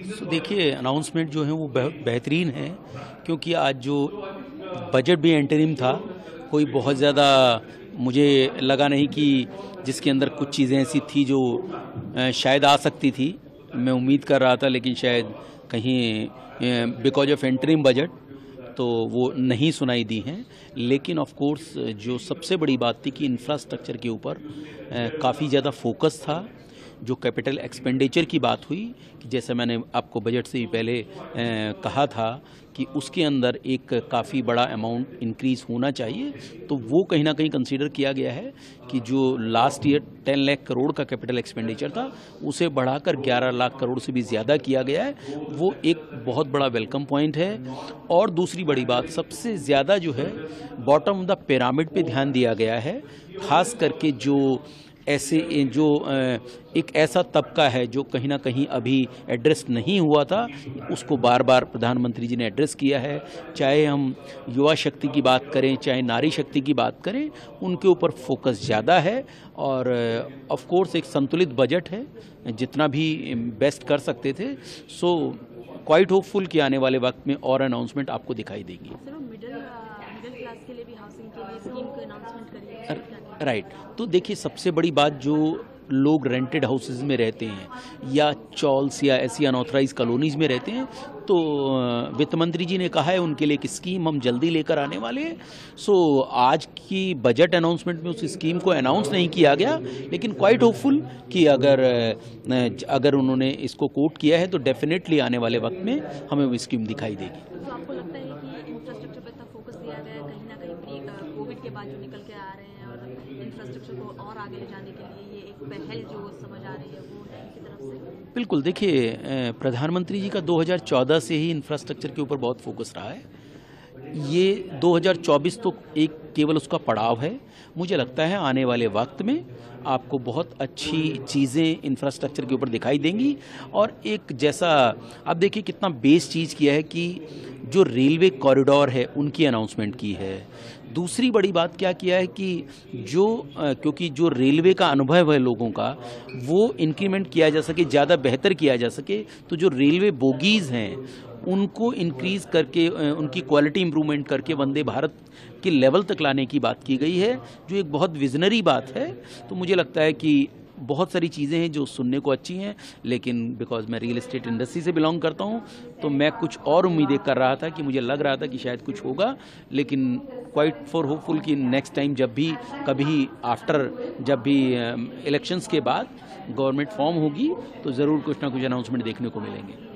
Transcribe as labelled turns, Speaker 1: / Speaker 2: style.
Speaker 1: देखिए, अनाउंसमेंट जो है वो बहुत बेहतरीन है, क्योंकि आज जो बजट भी एंटरिम था, कोई बहुत ज़्यादा मुझे लगा नहीं कि जिसके अंदर कुछ चीज़ें ऐसी थी जो शायद आ सकती थी। मैं उम्मीद कर रहा था, लेकिन शायद कहीं बिकॉज ऑफ एंटरिम बजट तो वो नहीं सुनाई दी हैं। लेकिन ऑफ कोर्स जो सबसे बड़ी बात थी कि इंफ्रास्ट्रक्चर के ऊपर काफ़ी ज़्यादा फोकस था। जो कैपिटल एक्सपेंडिचर की बात हुई, कि जैसे मैंने आपको बजट से भी पहले कहा था कि उसके अंदर एक काफ़ी बड़ा अमाउंट इंक्रीज़ होना चाहिए, तो वो कहीं ना कहीं कंसीडर किया गया है कि जो लास्ट ईयर 10 लाख करोड़ का कैपिटल एक्सपेंडिचर था, उसे बढ़ाकर 11 लाख करोड़ से भी ज़्यादा किया गया है। वो एक बहुत बड़ा वेलकम पॉइंट है। और दूसरी बड़ी बात, सबसे ज़्यादा जो है बॉटम ऑफ द पिरामिड पे ध्यान दिया गया है, खास करके जो ऐसे जो एक ऐसा तबका है जो कहीं ना कहीं अभी एड्रेस नहीं हुआ था, उसको बार बार प्रधानमंत्री जी ने एड्रेस किया है। चाहे हम युवा शक्ति की बात करें, चाहे नारी शक्ति की बात करें, उनके ऊपर फोकस ज़्यादा है। और ऑफ कोर्स एक संतुलित बजट है, जितना भी बेस्ट कर सकते थे। सो क्वाइट होपफुल कि आने वाले वक्त में और अनाउंसमेंट आपको दिखाई देगी।
Speaker 2: मिडिल क्लास के लिए भी हाउसिंग के लिए स्कीम को अनाउंसमेंट करिए।
Speaker 1: राइट। तो देखिए, सबसे बड़ी बात, जो लोग रेंटेड हाउसेज में रहते हैं या चॉल्स या ऐसी अनऑथराइज कॉलोनीज में रहते हैं, तो वित्त मंत्री जी ने कहा है उनके लिए एक स्कीम हम जल्दी लेकर आने वाले हैं। सो आज की बजट अनाउंसमेंट में उस स्कीम को अनाउंस नहीं किया गया, लेकिन क्वाइट होपफुल कि अगर उन्होंने इसको कोट किया है तो डेफिनेटली आने वाले वक्त में हमें वो स्कीम दिखाई देगी।
Speaker 2: तो आपको लगता है कि इंफ्रास्ट्रक्चर पर इतना फोकस दिया गया है, कहीं ना कहीं कोविड के बाद जो निकल के आ रहे हैं और इंफ्रास्ट्रक्चर को और आगे ले जाने के लिए ये एक पहल जो समझ आ रही है, वो है इनकी तरफ से?
Speaker 1: बिल्कुल। देखिए, प्रधानमंत्री जी का 2014 से ही इंफ्रास्ट्रक्चर के ऊपर बहुत फोकस रहा है। ये 2024 तो एक केवल उसका पड़ाव है। मुझे लगता है आने वाले वक्त में आपको बहुत अच्छी चीज़ें इंफ्रास्ट्रक्चर के ऊपर दिखाई देंगी। और एक जैसा आप देखिए कितना बेस चीज़ किया है कि जो रेलवे कॉरिडोर है उनकी अनाउंसमेंट की है। दूसरी बड़ी बात क्या किया है कि क्योंकि जो रेलवे का अनुभव है लोगों का, वो इंक्रीमेंट किया जा सके, ज़्यादा बेहतर किया जा सके। तो जो रेलवे बोगीज़ हैं उनको इंक्रीज़ करके, उनकी क्वालिटी इंप्रूवमेंट करके वंदे भारत के लेवल तक लाने की बात की गई है, जो एक बहुत विजनरी बात है। तो मुझे लगता है कि बहुत सारी चीज़ें हैं जो सुनने को अच्छी हैं, लेकिन बिकॉज मैं रियल एस्टेट इंडस्ट्री से बिलोंग करता हूं, तो मैं कुछ और उम्मीदें कर रहा था कि मुझे लग रहा था कि शायद कुछ होगा। लेकिन क्वाइट फॉर होपफुल कि नेक्स्ट टाइम जब भी कभी आफ्टर जब भी इलेक्शंस के बाद गवर्नमेंट फॉर्म होगी, तो ज़रूर कुछ ना कुछ अनाउंसमेंट देखने को मिलेंगे।